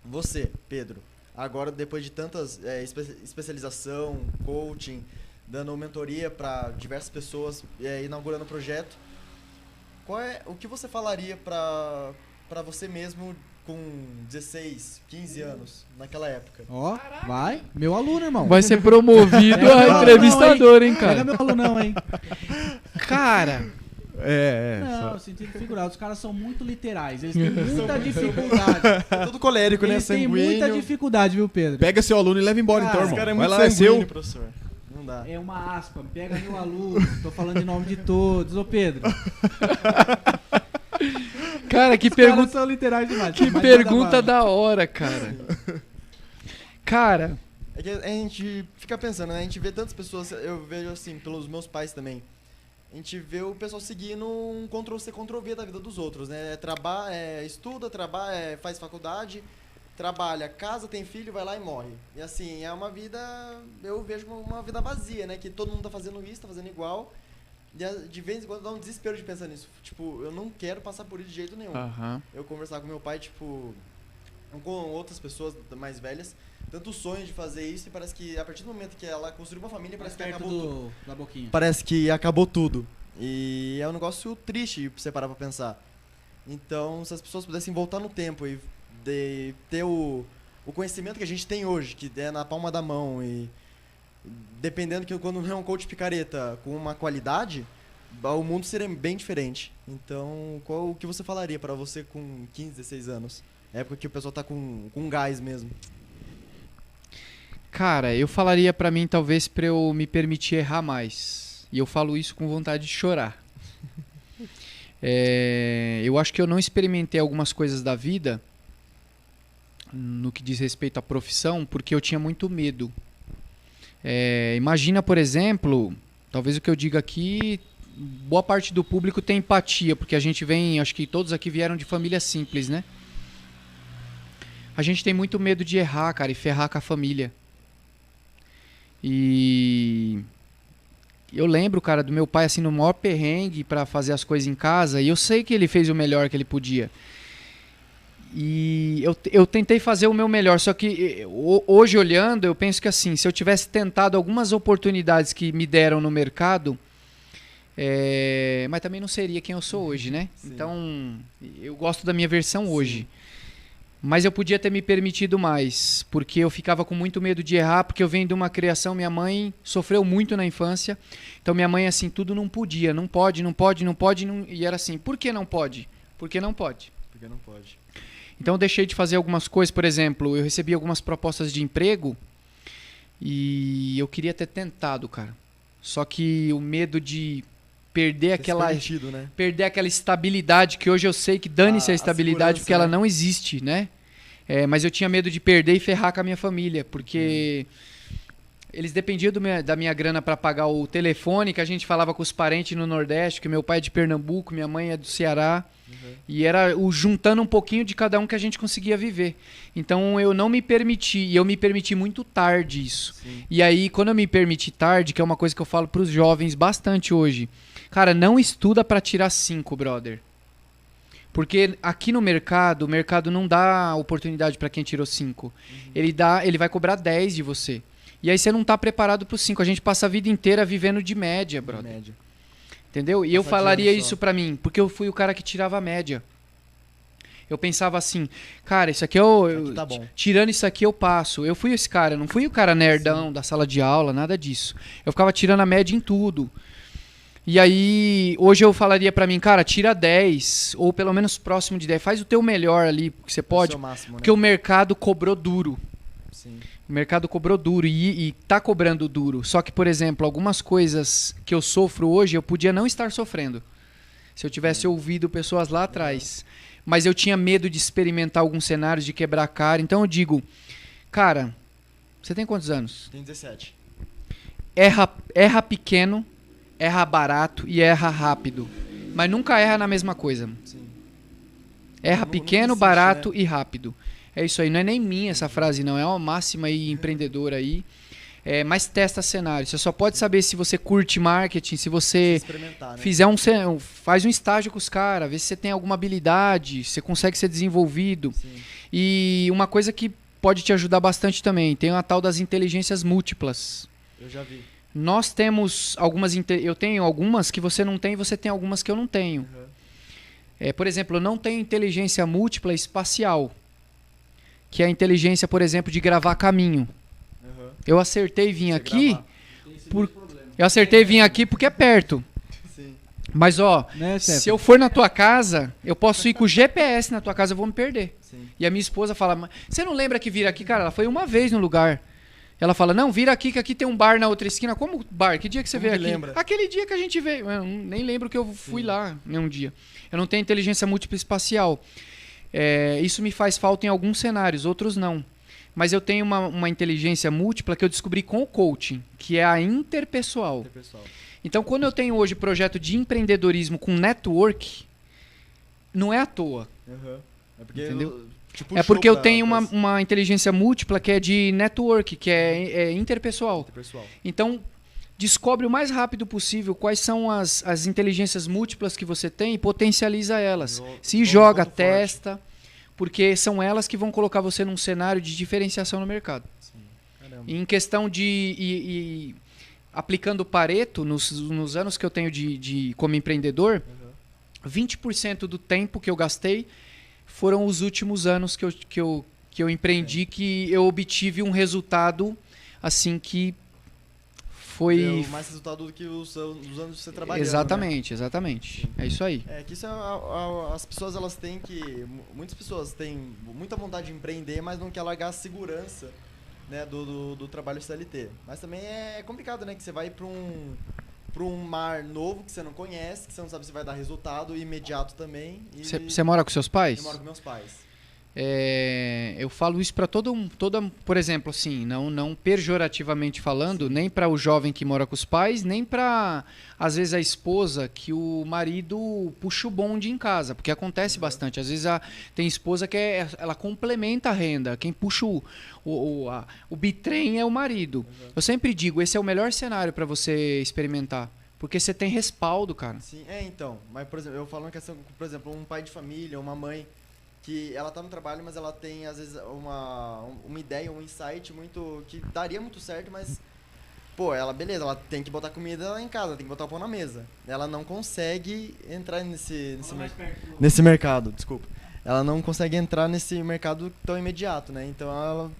você, Pedro, agora depois de tantas especialização, coaching, dando mentoria para diversas pessoas, inaugurando o projeto, o que você falaria para você mesmo com 16, 15 anos, naquela época? Ó, vai. Meu aluno, irmão. Vai ser promovido Pega a meu entrevistador, hein, Pega cara? meu alunão, hein? Cara, Não, sentido figurado. Os caras são muito literais. Eles têm muita dificuldade. É todo colérico, né? Eles têm Sanguíneo. muita dificuldade, viu, Pedro? Pega seu aluno e leva embora, Cara, então, Esse irmão. cara é Vai muito lá, é sanguíneo, seu. professor. Não dá. É uma aspa. Pega meu aluno. Tô falando em nome de todos. Ô, Pedro. cara, que Os caras pergunta, são literais demais. que Mas pergunta manda bala. da hora, cara. Cara, É que a gente fica pensando, né? A gente vê tantas pessoas, eu vejo assim, pelos meus pais também. A gente vê o pessoal seguindo um Ctrl-C, Ctrl-V da vida dos outros, né? Estuda, trabalha, faz faculdade, trabalha, casa, tem filho, vai lá e morre. E assim, é uma vida, eu vejo uma vida vazia, né? Que todo mundo tá fazendo isso, tá fazendo igual. E de vez em quando dá um desespero de pensar nisso. Tipo, eu não quero passar por isso de jeito nenhum. aham. Eu conversar com meu pai, tipo, com outras pessoas mais velhas, tanto o sonho de fazer isso, e parece que a partir do momento que ela construiu uma família, Mais parece que perto acabou tudo. da boquinha. Parece que acabou tudo. E é um negócio triste pra você parar pra pensar. Então, se as pessoas pudessem voltar no tempo e ter o conhecimento que a gente tem hoje, que é na palma da mão, e dependendo que quando é um coach picareta com uma qualidade, o mundo seria bem diferente. Então, o que você falaria pra você com 15, 16 anos? Época que o pessoal tá com gás mesmo. Cara, eu falaria pra mim, talvez, pra eu me permitir errar mais. E eu falo isso com vontade de chorar. Eu acho que eu não experimentei algumas coisas da vida no que diz respeito à profissão, porque eu tinha muito medo. Imagina, por exemplo, talvez o que eu diga aqui, boa parte do público tem empatia, porque a gente vem, acho que todos aqui vieram de família simples, né? A gente tem muito medo de errar, cara, e ferrar com a família. E eu lembro, cara, do meu pai, assim, no maior perrengue pra fazer as coisas em casa, e eu sei que ele fez o melhor que ele podia. E eu tentei fazer o meu melhor, só que hoje, olhando, eu penso que, assim, se eu tivesse tentado algumas oportunidades que me deram no mercado, mas também não seria quem eu sou hoje, né? Sim. Então, eu gosto da minha versão hoje. Mas eu podia ter me permitido mais, porque eu ficava com muito medo de errar, porque eu venho de uma criação, minha mãe sofreu muito na infância, então minha mãe, assim, tudo não podia, não pode, e era assim, por que não pode? Porque não pode. Porque não pode. Então eu deixei de fazer algumas coisas, por exemplo, eu recebi algumas propostas de emprego, e eu queria ter tentado, cara, só que o medo de perder Permitido, né? perder aquela estabilidade, que hoje eu sei que dane-se a estabilidade, segurança, porque ela né? não existe, né? Mas eu tinha medo de perder e ferrar com a minha família, porque eles dependiam da minha grana para pagar o telefone, que a gente falava com os parentes no Nordeste, que meu pai é de Pernambuco, minha mãe é do Ceará, e era juntando um pouquinho de cada um que a gente conseguia viver. Então eu não me permiti, e eu me permiti muito tarde isso. Sim. E aí, quando eu me permiti tarde, que é uma coisa que eu falo pros jovens bastante hoje, cara, não estuda pra tirar 5, brother. Porque aqui no mercado, o mercado não dá oportunidade pra quem tirou 5. Ele vai cobrar 10 de você. E aí você não tá preparado pro 5. A gente passa a vida inteira vivendo de média, brother. Média. Entendeu? E eu Passa falaria adiante só. isso pra mim, porque eu fui o cara que tirava a média. Eu pensava assim, cara, isso aqui eu tá bom. tirando isso aqui eu passo. Eu fui esse cara, não fui o cara nerdão da sala de aula, nada disso. Eu ficava tirando a média em tudo. E aí, hoje eu falaria pra mim, cara, tira 10, ou pelo menos próximo de 10. Faz o teu melhor ali, que você pode, É o seu máximo, porque né? o mercado cobrou duro. Sim. O mercado cobrou duro e tá cobrando duro. Só que, por exemplo, algumas coisas que eu sofro hoje, eu podia não estar sofrendo. Se eu tivesse ouvido pessoas lá atrás. Mas eu tinha medo de experimentar alguns cenários, de quebrar a cara. Então eu digo, cara, você tem quantos anos? Tem 17. Erra pequeno, erra barato e erra rápido. Mas nunca erra na mesma coisa. Sim. Erra Não pequeno, insiste, barato e rápido. É isso aí. Não é nem minha essa frase, não. É uma máxima aí empreendedora aí. mas testa cenário. Você só pode saber se você curte marketing, se você Experimentar, né? fizer faz um estágio com os caras, vê se você tem alguma habilidade, se você consegue ser desenvolvido. Sim. E uma coisa que pode te ajudar bastante também, tem a tal das inteligências múltiplas. Eu já vi. Nós temos algumas, eu tenho algumas que você não tem, e você tem algumas que eu não tenho. Uhum. Por exemplo, eu não tenho inteligência múltipla espacial, que é a inteligência, por exemplo, de gravar caminho. Uhum. Eu acertei vir Você aqui, gravar. eu acertei vir aqui porque é perto. Sim. Mas ó, Né, se eu for na tua casa, eu posso ir com o GPS na tua casa, eu vou me perder. Sim. E a minha esposa fala, "Mas você não lembra que vira aqui, cara? Ela foi uma vez no lugar. Ela fala, não, vira aqui que aqui tem um bar na outra esquina. Como bar? Que dia que você Como veio que aqui? lembra? Aquele dia que a gente veio. Eu nem lembro que eu fui lá nenhum dia. Eu não tenho inteligência múltipla espacial. Isso me faz falta em alguns cenários, outros não. Mas eu tenho uma inteligência múltipla que eu descobri com o coaching, que é a interpessoal. Pessoal. Então, quando eu tenho hoje projeto de empreendedorismo com network, não é à toa. Uhum. É porque Entendeu? te É puxou porque eu pra- tenho pra uma inteligência múltipla que é de network, que é interpessoal. esse pessoal. Então, descobre o mais rápido possível quais são as inteligências múltiplas que você tem e potencializa elas. Se Joga joga, ponto forte. testa, porque são elas que vão colocar você num cenário de diferenciação no mercado. Caramba. E em questão de aplicando o Pareto, nos anos que eu tenho como empreendedor, 20% do tempo que eu gastei foram os últimos anos que eu empreendi, que eu obtive um resultado assim que foi... Deu mais resultado do que os anos que você trabalhando. Exatamente, exatamente. É isso aí. Né? É que isso as pessoas elas têm que... Muitas pessoas têm muita vontade de empreender, mas não quer largar a segurança, né, do trabalho CLT. Mas também é complicado, né? Que você vai para um mar novo que você não conhece, que você não sabe se vai dar resultado imediato também. Você mora com seus pais? Eu moro com meus pais. Eu falo isso para por exemplo, assim, não pejorativamente falando, nem para o jovem que mora com os pais, nem para, às vezes, a esposa que o marido puxa o bonde em casa, porque acontece bastante. Às vezes tem esposa que ela complementa a renda, quem puxa o bitrem é o marido. Eu sempre digo, esse é o melhor cenário para você experimentar, porque você tem respaldo, cara. Sim, então. Mas, por exemplo, eu falo uma questão, por exemplo, um pai de família, uma mãe que ela tá no trabalho, mas ela tem, às vezes, uma ideia, um insight muito que daria muito certo, mas, pô, beleza, ela tem que botar comida em casa, tem que botar o pão na mesa. Ela não consegue entrar nesse mercado, desculpa. Ela não consegue entrar nesse mercado tão imediato, né? Então ela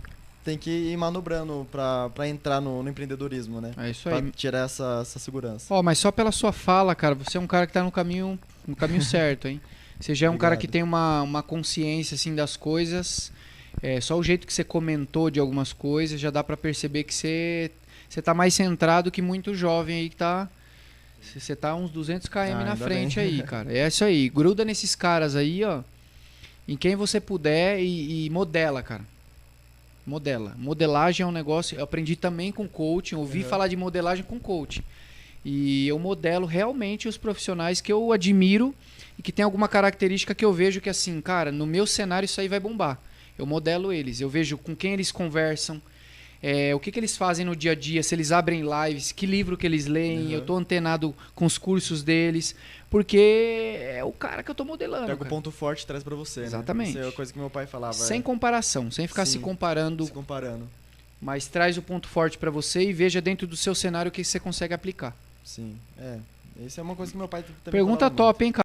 tem que ir manobrando pra entrar no empreendedorismo, né? É isso Pra aí. tirar essa segurança. Ó, mas só pela sua fala, cara, você é um cara que tá no caminho certo, hein? Você já é um cara que tem uma consciência assim das coisas. Só o jeito que você comentou de algumas coisas já dá pra perceber que você tá mais centrado que muito jovem aí que tá. Você tá uns 200 km na ainda frente bem. aí, cara. É isso aí. Gruda nesses caras aí, ó. Em quem você puder e modela, cara. Modela. Modelagem é um negócio. Eu aprendi também com coaching. Ouvi falar de modelagem com coaching. E eu modelo realmente os profissionais que eu admiro e que tem alguma característica que eu vejo que assim, cara, no meu cenário isso aí vai bombar. Eu modelo eles, eu vejo com quem eles conversam, o que eles fazem no dia a dia, se eles abrem lives, que livro que eles leem, eu tô antenado com os cursos deles, porque é o cara que eu tô modelando. Pega o cara. ponto forte e traz pra você, Exatamente. né? Isso é a coisa que meu pai falava. Sem comparação, sem ficar se Sim. comparando, Se comparando. mas traz o ponto forte pra você e veja dentro do seu cenário o que você consegue aplicar. Sim, Isso é uma coisa que meu pai também Pergunta falava top, hein, cara?